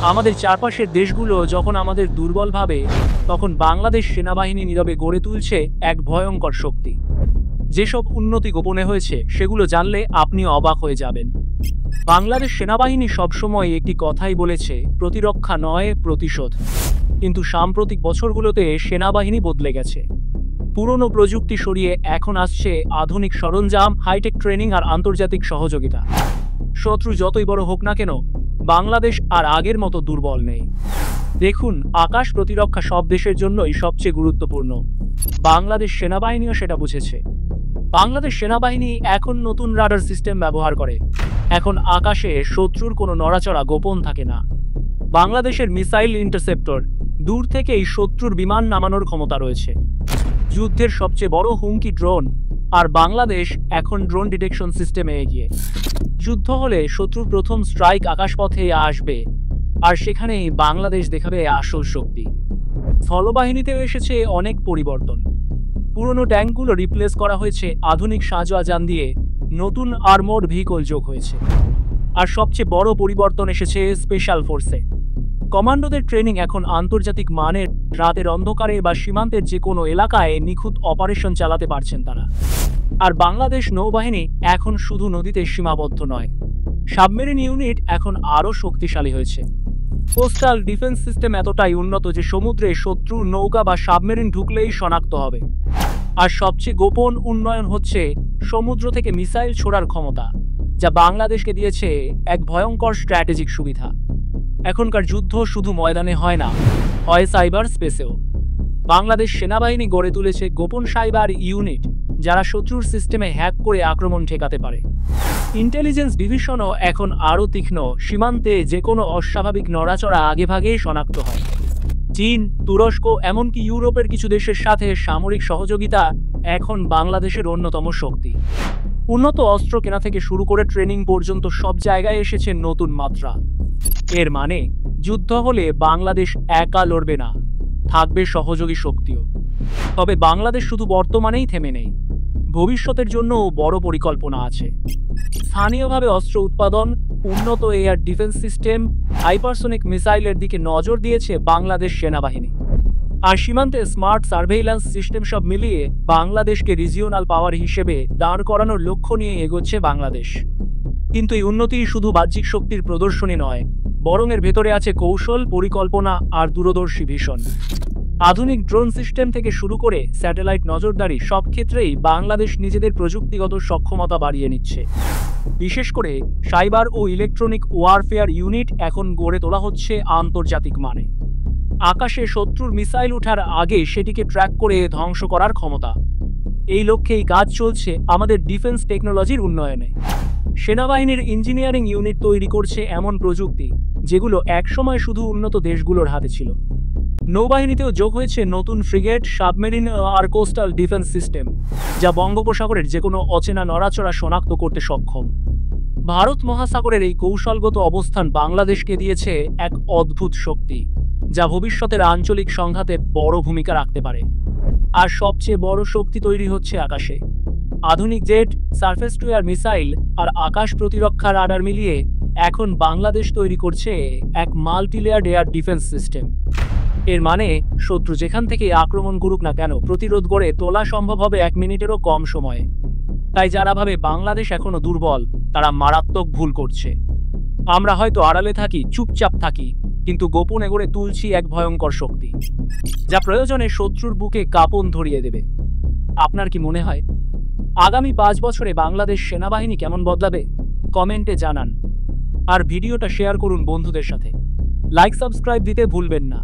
আমাদের চারপাশের দেশগুলো যখন আমাদের দুর্বল ভাবে, তখন বাংলাদেশ সেনাবাহিনী নীরবে গড়ে তুলছে এক ভয়ঙ্কর শক্তি। যেসব উন্নতি গোপনে হয়েছে সেগুলো জানলে আপনি অবাক হয়ে যাবেন। বাংলাদেশ সেনাবাহিনী সবসময় একটি কথাই বলেছে, প্রতিরক্ষা নয়, প্রতিশোধ। কিন্তু সাম্প্রতিক বছরগুলোতে সেনাবাহিনী বদলে গেছে। পুরনো প্রযুক্তি সরিয়ে এখন আসছে আধুনিক সরঞ্জাম, হাইটেক ট্রেনিং আর আন্তর্জাতিক সহযোগিতা। শত্রু যতই বড় হোক না কেন, বাংলাদেশ আর আগের মতো দুর্বল নেই। দেখুন, আকাশ প্রতিরক্ষা সব দেশের জন্যই সবচেয়ে গুরুত্বপূর্ণ। বাংলাদেশ সেনাবাহিনীও সেটা বুঝেছে। বাংলাদেশ সেনাবাহিনী এখন নতুন রাডার সিস্টেম ব্যবহার করে। এখন আকাশে শত্রুর কোনো নড়াচড়া গোপন থাকে না। বাংলাদেশের মিসাইল ইন্টারসেপ্টর, দূর থেকেই শত্রুর বিমান নামানোর ক্ষমতা রয়েছে। যুদ্ধের সবচেয়ে বড় হুমকি ড্রোন, আর বাংলাদেশ এখন ড্রোন ডিটেকশন সিস্টেমে এগিয়ে। যুদ্ধ হলে শত্রুর প্রথম স্ট্রাইক আকাশপথে আসবে, আর সেখানেই বাংলাদেশ দেখাবে আসল শক্তি। স্থলবাহিনীতেও এসেছে অনেক পরিবর্তন। পুরনো ট্যাঙ্কগুলো রিপ্লেস করা হয়েছে আধুনিক সাজোয়াজান দিয়ে, নতুন আর্মোর্ড ভেহিকল যোগ হয়েছে। আর সবচেয়ে বড় পরিবর্তন এসেছে স্পেশাল ফোর্সে। কমান্ডোদের ট্রেনিং এখন আন্তর্জাতিক মানের। রাতের অন্ধকারে বা সীমান্তের যে কোনো এলাকায় নিখুঁত অপারেশন চালাতে পারছেন তারা। আর বাংলাদেশ নৌবাহিনী এখন শুধু নদীতে সীমাবদ্ধ নয়, সাবমেরিন ইউনিট এখন আরও শক্তিশালী হয়েছে। কোস্টাল ডিফেন্স সিস্টেম এতটাই উন্নত যে সমুদ্রে শত্রুর নৌকা বা সাবমেরিন ঢুকলেই শনাক্ত হবে। আর সবচেয়ে গোপন উন্নয়ন হচ্ছে সমুদ্র থেকে মিসাইল ছোড়ার ক্ষমতা, যা বাংলাদেশকে দিয়েছে এক ভয়ঙ্কর স্ট্র্যাটেজিক সুবিধা। এখনকার যুদ্ধ শুধু ময়দানে হয় না, হয় সাইবার স্পেসেও। বাংলাদেশ সেনাবাহিনী গড়ে তুলেছে গোপন সাইবার ইউনিট, যারা শত্রুর সিস্টেমে হ্যাক করে আক্রমণ ঠেকাতে পারে। ইন্টেলিজেন্স ডিভিশনও এখন আরও তীক্ষ্ণ। সীমান্তে যে কোনো অস্বাভাবিক নড়াচড়া আগেভাগেই শনাক্ত হয়। চীন, তুরস্ক, এমনকি ইউরোপের কিছু দেশের সাথে সামরিক সহযোগিতা এখন বাংলাদেশের অন্যতম শক্তি। উন্নত অস্ত্র কেনা থেকে শুরু করে ট্রেনিং পর্যন্ত সব জায়গায় এসেছে নতুন মাত্রা। এর মানে, যুদ্ধ হলে বাংলাদেশ একা লড়বে না, থাকবে সহযোগী শক্তিও। তবে বাংলাদেশ শুধু বর্তমানেই থেমে নেই, ভবিষ্যতের জন্য বড় পরিকল্পনা আছে। স্থানীয়ভাবে অস্ত্র উৎপাদন, উন্নত এয়ার ডিফেন্স সিস্টেম, হাইপারসোনিক মিসাইলের দিকে নজর দিয়েছে বাংলাদেশ সেনাবাহিনী। আর সীমান্তে স্মার্ট সার্ভেইল্যান্স সিস্টেম, সব মিলিয়ে বাংলাদেশকে রিজিওনাল পাওয়ার হিসেবে দাঁড় করানোর লক্ষ্য নিয়ে এগোচ্ছে বাংলাদেশ। কিন্তু এই উন্নতি শুধু বাহ্যিক শক্তির প্রদর্শনী নয়, বরং এর ভেতরে আছে কৌশল, পরিকল্পনা আর দূরদর্শী ভিশন। আধুনিক ড্রোন সিস্টেম থেকে শুরু করে স্যাটেলাইট নজরদারি, সব ক্ষেত্রেই বাংলাদেশ নিজেদের প্রযুক্তিগত সক্ষমতা বাড়িয়ে নিচ্ছে। বিশেষ করে সাইবার ও ইলেকট্রনিক ওয়ারফেয়ার ইউনিট এখন গড়ে তোলা হচ্ছে আন্তর্জাতিক মানে। আকাশে শত্রুর মিসাইল ওঠার আগে সেটিকে ট্র্যাক করে ধ্বংস করার ক্ষমতা। এই লক্ষ্যেই কাজ চলছে আমাদের ডিফেন্স টেকনোলজির উন্নয়নে। সেনাবাহিনীর ইঞ্জিনিয়ারিং ইউনিট তৈরি করছে এমন প্রযুক্তি যেগুলো একসময় শুধু উন্নত দেশগুলোর হাতে ছিল। নৌবাহিনীতেও যোগ হয়েছে নতুন ফ্রিগেট, সাবমেরিন আর কোস্টাল ডিফেন্স সিস্টেম, যা বঙ্গোপসাগরের যে কোনো অচেনা নড়াচড়া শনাক্ত করতে সক্ষম। ভারত মহাসাগরের এই কৌশলগত অবস্থান বাংলাদেশকে দিয়েছে এক অদ্ভুত শক্তি, যা ভবিষ্যতের আঞ্চলিক সংঘাতে বড় ভূমিকা রাখতে পারে। আর সবচেয়ে বড় শক্তি তৈরি হচ্ছে আকাশে। আধুনিক jet, surface to air missile আর আকাশ প্রতিরক্ষা রাডার মিলিয়ে এখন বাংলাদেশ তৈরি করছে এক মাল্টিলেয়ার্ড এয়ার ডিফেন্স সিস্টেম। এর মানে, শত্রু যেখান থেকে আক্রমণ করুক না কেন, প্রতিরোধ গড়ে তোলা সম্ভব হবে 1 মিনিটেরও কম সময়ে। তাই যারা ভাবে বাংলাদেশ এখনো দুর্বল, তারা মারাত্মক ভুল করছে। আমরা হয়তো আড়ালে থাকি, চুপচাপ থাকি, কিন্তু গোপনে গড়ে তুলছি এক ভয়ঙ্কর শক্তি, যা প্রয়োজনে শত্রুর বুকে কাঁপন ধরিয়ে দেবে। আপনার কি মনে হয় আগামী 5 বছরে বাংলাদেশ সেনাবাহিনী কেমন বদলাবে? কমেন্টে জানান। আর ভিডিওটা শেয়ার করুন বন্ধুদের সাথে। লাইক, সাবস্ক্রাইব দিতে ভুলবেন না।